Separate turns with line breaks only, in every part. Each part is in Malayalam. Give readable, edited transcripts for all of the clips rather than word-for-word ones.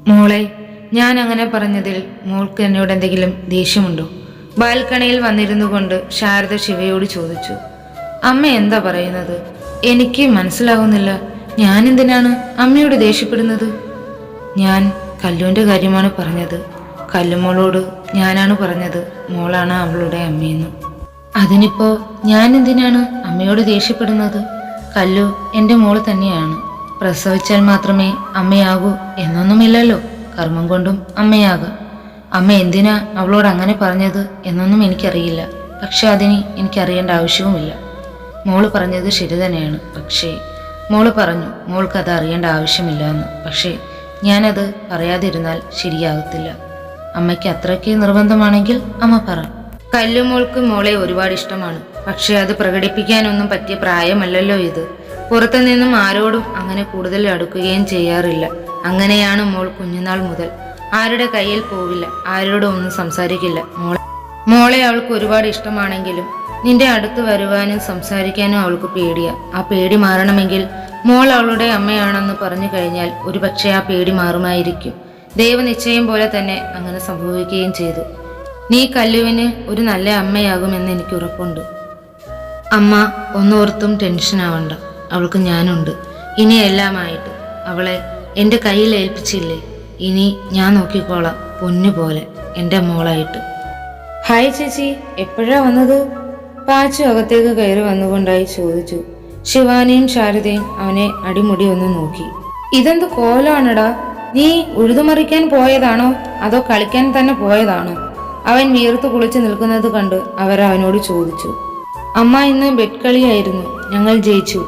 മോളെ, ഞാൻ അങ്ങനെ പറഞ്ഞതിൽ മോൾക്ക് എന്നോട് എന്തെങ്കിലും ദേഷ്യമുണ്ടോ? ബാൽക്കണിയിൽ വന്നിരുന്നു കൊണ്ട് ശാരദ ശിവയോട് ചോദിച്ചു. അമ്മ എന്താ പറയുന്നത്? എനിക്ക് മനസ്സിലാവുന്നില്ല. ഞാൻ എന്തിനാണ് അമ്മയോട് ദേഷ്യപ്പെടുന്നത്? ഞാൻ കല്ലുവിൻ്റെ കാര്യമാണ് പറഞ്ഞത്. കല്ലുമോളോട് ഞാനാണ് പറഞ്ഞത് മോളാണ് അവളുടെ അമ്മയെന്ന്. അതിനിപ്പോ ഞാൻ എന്തിനാണ് അമ്മയോട് ദേഷ്യപ്പെടുന്നത്? കല്ലു എൻ്റെ മോള് തന്നെയാണ്. പ്രസവിച്ചാൽ മാത്രമേ അമ്മയാകൂ എന്നൊന്നുമില്ലല്ലോ. കർമ്മം കൊണ്ടും അമ്മയാകാം. അമ്മ എന്തിനാ അവളോട് അങ്ങനെ പറഞ്ഞത് എന്നൊന്നും എനിക്കറിയില്ല. പക്ഷെ അതിന് എനിക്കറിയേണ്ട ആവശ്യവുമില്ല. മോള് പറഞ്ഞത് ശരി തന്നെയാണ്. പക്ഷേ മോള് പറഞ്ഞു മോൾക്കത് അറിയേണ്ട ആവശ്യമില്ല എന്ന്. പക്ഷേ ഞാനത് പറയാതിരുന്നാൽ ശരിയാകത്തില്ല. അമ്മയ്ക്ക് അത്രയ്ക്ക് നിർബന്ധമാണെങ്കിൽ അമ്മ പറ. കല്ലുമോൾക്ക് മോളെ ഒരുപാട് ഇഷ്ടമാണ്. പക്ഷെ അത് പ്രകടിപ്പിക്കാനൊന്നും പറ്റിയ പ്രായമല്ലല്ലോ ഇത്. പുറത്തു നിന്നും ആരോടും അങ്ങനെ കൂടുതൽ അടുക്കുകയും ചെയ്യാറില്ല. അങ്ങനെയാണ് മോൾ കുഞ്ഞുനാൾ മുതൽ. ആരുടെ കയ്യിൽ പോവില്ല, ആരോടും ഒന്നും സംസാരിക്കില്ല. മോളെ അവൾക്ക് ഒരുപാട് ഇഷ്ടമാണെങ്കിലും നിന്റെ അടുത്ത് വരുവാനും സംസാരിക്കാനും അവൾക്ക് പേടിയാ. ആ പേടി മാറണമെങ്കിൽ മോൾ അവളുടെ അമ്മയാണെന്ന് പറഞ്ഞു കഴിഞ്ഞാൽ ഒരുപക്ഷെ ആ പേടി മാറുമായിരിക്കും. ദൈവനിശ്ചയം പോലെ തന്നെ അങ്ങനെ സംഭവിക്കുകയും ചെയ്തു. നീ കല്ലുവിന് ഒരു നല്ല അമ്മയാകുമെന്ന് എനിക്ക് ഉറപ്പുണ്ട്. അമ്മ ഒന്നോർത്തും ടെൻഷനാവണ്ട. അവൾക്ക് ഞാനുണ്ട്. ഇനി എല്ലാമായിട്ട് അവളെ എൻ്റെ കയ്യിൽ ഏൽപ്പിച്ചില്ലേ, ഇനി ഞാൻ നോക്കിക്കോളാം പൊന്നുപോലെ എൻ്റെ മോളായിട്ട്. ഹായ് ചേച്ചി, എപ്പോഴാ വന്നത്? പാച്ചു അകത്തേക്ക് കയറി വന്നുകൊണ്ടായി ചോദിച്ചു. ശിവാനിയും ശാരദയും അവനെ അടിമുടി ഒന്ന് നോക്കി. ഇതെന്ത് കോലാണടാ? നീ ഉഴുതുമറിക്കാൻ പോയതാണോ അതോ കളിക്കാൻ തന്നെ പോയതാണോ? അവൻ വീർത്ത് കുളിച്ച് നിൽക്കുന്നത് കണ്ട് അവർ അവനോട് ചോദിച്ചു. അമ്മ ഇന്ന് ബെഡ് കളിയായിരുന്നു, ഞങ്ങൾ ജയിച്ചു.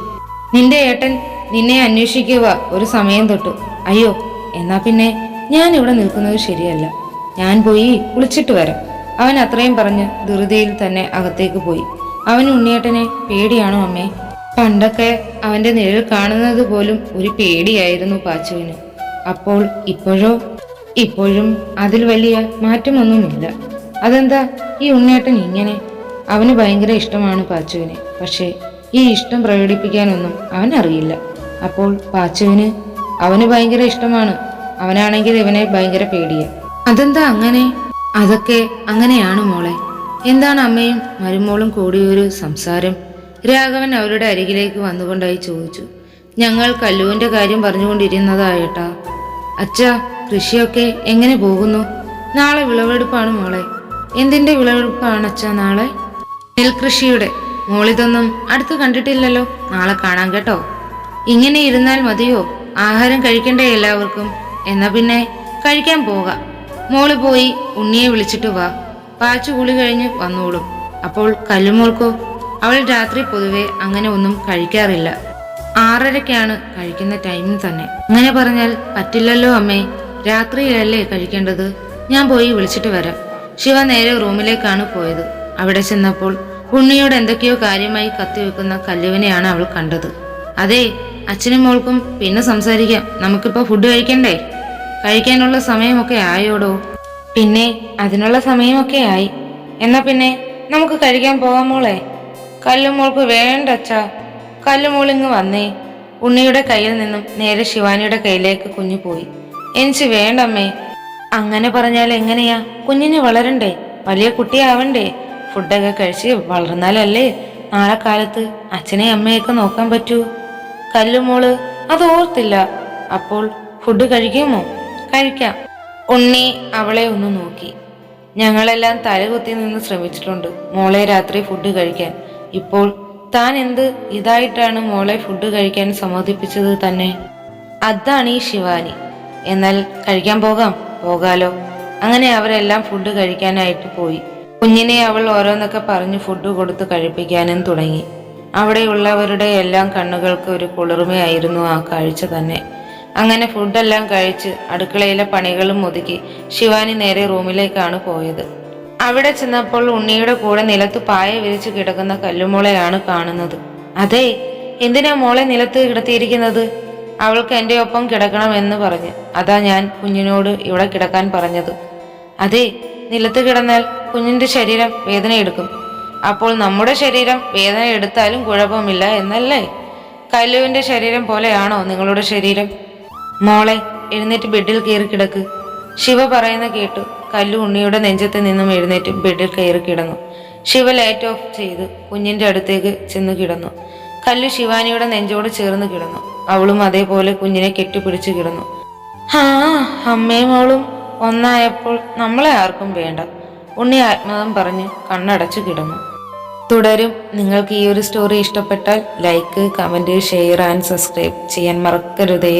നിന്റെ ഏട്ടൻ നിന്നെ അന്വേഷിക്കുക ഒരു സമയം തൊട്ടു. അയ്യോ, എന്നാ പിന്നെ ഞാൻ ഇവിടെ നിൽക്കുന്നത് ശരിയല്ല. ഞാൻ പോയി കുളിച്ചിട്ട് വരാം. അവൻ അത്രയും പറഞ്ഞ് ധൃതിയിൽ തന്നെ അകത്തേക്ക് പോയി. അവന് ഉണ്ണിയേട്ടനെ പേടിയാണോ അമ്മേ? പണ്ടൊക്കെ അവന്റെ നിഴൽ കാണുന്നത് പോലും ഒരു പേടിയായിരുന്നു പാച്ചുവിന്. അപ്പോൾ ഇപ്പോഴും അതിൽ വലിയ മാറ്റമൊന്നുമില്ല. അതെന്താ ഈ ഉണ്ണിയേട്ടൻ ഇങ്ങനെ? അവന് ഭയങ്കര ഇഷ്ടമാണ് പാച്ചുവിനെ. പക്ഷേ ഈ ഇഷ്ടം പ്രകടിപ്പിക്കാനൊന്നും അവനറിയില്ല. അപ്പോൾ പാച്ചുവിന് അവന് ഭയങ്കര ഇഷ്ടമാണ്. അവനാണെങ്കിൽ ഇവനെ ഭയങ്കര പേടിയാ. അതെന്താ അങ്ങനെ? അതൊക്കെ അങ്ങനെയാണ് മോളെ. എന്താണ് അമ്മയും മരുമോളും കൂടിയൊരു സംസാരം? രാഘവൻ അവരുടെ അരികിലേക്ക് വന്നുകൊണ്ടായി ചോദിച്ചു. ഞങ്ങൾ കല്ലുവിന്റെ കാര്യം പറഞ്ഞുകൊണ്ടിരുന്നതായേട്ടാ. അച്ഛാ, കൃഷിയൊക്കെ എങ്ങനെ പോകുന്നു? നാളെ വിളവെടുപ്പാണ് മോളെ. എന്തിന്റെ വിളവെടുപ്പാണ് അച്ഛാ നാളെ? നെൽകൃഷിയുടെ. മോളിതൊന്നും അടുത്ത് കണ്ടിട്ടില്ലല്ലോ. നാളെ കാണാം കേട്ടോ. ഇങ്ങനെ ഇരുന്നാൽ മതിയോ? ആഹാരം കഴിക്കണ്ടേ എല്ലാവർക്കും? എന്നാ പിന്നെ കഴിക്കാൻ പോകാം. മോള് പോയി ഉണ്ണിയെ വിളിച്ചിട്ട് വാ. പാച്ചു കുളി കഴിഞ്ഞ് വന്നോളും. അപ്പോൾ കല്ലുമോൾക്കോ? അവൾ രാത്രി പൊതുവെ അങ്ങനെ ഒന്നും കഴിക്കാറില്ല. 6:30-ക്കാണ് കഴിക്കുന്ന ടൈമിൽ തന്നെ. അങ്ങനെ പറഞ്ഞാൽ പറ്റില്ലല്ലോ അമ്മേ. രാത്രിയിലല്ലേ കഴിക്കേണ്ടത്. ഞാൻ പോയി വിളിച്ചിട്ട് വരാം. ശിവ നേരെ റൂമിലേക്കാണ് പോയത്. അവിടെ ചെന്നപ്പോൾ ഉണ്ണിയോട് എന്തൊക്കെയോ കാര്യമായി കത്തിവെക്കുന്ന കല്ലുവിനെയാണ് അവൾ കണ്ടത്. അതെ, അച്ഛനും മോൾക്കും പിന്നെ സംസാരിക്കാം. നമുക്കിപ്പോ ഫുഡ് കഴിക്കണ്ടേ? കഴിക്കാനുള്ള സമയമൊക്കെ ആയോടോ? പിന്നെ അതിനുള്ള സമയമൊക്കെ ആയി. എന്നാ പിന്നെ നമുക്ക് കഴിക്കാൻ പോകാം മോളെ. കല്ലുമോൾക്ക് വേണ്ട അച്ഛാ. കല്ലുമോളിങ്ങ് വന്നേ. ഉണ്ണിയുടെ കയ്യിൽ നിന്നും നേരെ ശിവാനിയുടെ കയ്യിലേക്ക് കുഞ്ഞു പോയി. എനിക്ക് വേണ്ടമ്മേ. അങ്ങനെ പറഞ്ഞാൽ എങ്ങനെയാ? കുഞ്ഞിന് വളരണ്ടേ? വലിയ കുട്ടിയാവണ്ടേ? ഫുഡൊക്കെ കഴിച്ച് വളർന്നാലല്ലേ നാളെ കാലത്ത് അച്ഛനെ അമ്മയൊക്കെ നോക്കാൻ പറ്റൂ. കല്ലുമോള് അത് ഓർത്തില്ല. അപ്പോൾ ഫുഡ് കഴിക്കുമോ? കഴിക്കാം. ഉണ്ണി അവളെ ഒന്ന് നോക്കി. ഞങ്ങളെല്ലാം തലകുത്തി നിന്ന് ശ്രമിച്ചിട്ടുണ്ട് മോളെ രാത്രി ഫുഡ് കഴിക്കാൻ. ഇപ്പോൾ താൻ എന്ത് ഇതായിട്ടാണ് മോളെ ഫുഡ് കഴിക്കാൻ സമ്മതിപ്പിച്ചത് തന്നെ? അതാണ് ഈ ശിവാനി. എന്നാൽ കഴിക്കാൻ പോകാലോ. അങ്ങനെ അവരെല്ലാം ഫുഡ് കഴിക്കാനായിട്ട് പോയി. കുഞ്ഞിനെ അവൾ ഓരോന്നൊക്കെ പറഞ്ഞ് ഫുഡ് കൊടുത്ത് കഴിപ്പിക്കാനും തുടങ്ങി. അവിടെയുള്ളവരുടെ എല്ലാം കണ്ണുകൾക്ക് ഒരു കുളിർമയായിരുന്നു ആ കാഴ്ച തന്നെ. അങ്ങനെ ഫുഡെല്ലാം കഴിച്ച് അടുക്കളയിലെ പണികളും ഒതുക്കി ശിവാനി നേരെ റൂമിലേക്കാണ് പോയത്. അവിടെ ചെന്നപ്പോൾ ഉണ്ണിയുടെ കൂടെ നിലത്ത് പായ വിരിച്ചു കിടക്കുന്ന കല്ലുമോളെയാണ് കാണുന്നത്. അതെ, എന്തിനാ മോളെ നിലത്ത് കിടത്തിയിരിക്കുന്നത്? അവൾക്ക് എൻ്റെ ഒപ്പം കിടക്കണം എന്ന് പറഞ്ഞ്. അതാ ഞാൻ കുഞ്ഞിനോട് ഇവിടെ കിടക്കാൻ പറഞ്ഞത്. അതെ, നിലത്ത് കിടന്നാൽ കുഞ്ഞിന്റെ ശരീരം വേദന എടുക്കും. അപ്പോൾ നമ്മുടെ ശരീരം വേദന എടുത്താലും കുഴപ്പമില്ല എന്നല്ലേ? കല്ലുവിന്റെ ശരീരം പോലെയാണോ നിങ്ങളുടെ ശരീരം? മോളെ, എഴുന്നേറ്റ് ബെഡിൽ കയറി കിടക്ക്. ശിവ പറയുന്ന കേട്ടു കല്ലു ഉണ്ണിയുടെ നെഞ്ചത്ത് നിന്നും എഴുന്നേറ്റ് ബെഡിൽ കയറി കിടന്നു. ശിവ ലൈറ്റ് ഓഫ് ചെയ്ത് കുഞ്ഞിന്റെ അടുത്തേക്ക് ചെന്ന് കിടന്നു. കല്ലു ശിവാനിയുടെ നെഞ്ചോട് ചേർന്ന് കിടന്നു. അവളും അതേപോലെ കുഞ്ഞിനെ കെട്ടിപ്പിടിച്ച് കിടന്നു. അമ്മയും അവളും ഒന്നായപ്പോൾ നമ്മളെ ആർക്കും വേണ്ട, ഉണ്ണി ആത്മകം പറഞ്ഞ് കണ്ണടച്ചു കിടന്നു. തുടരും. നിങ്ങൾക്ക് ഈ ഒരു സ്റ്റോറി ഇഷ്ടപ്പെട്ടാൽ like, comment, share and subscribe ചെയ്യാൻ മറക്കരുതേ.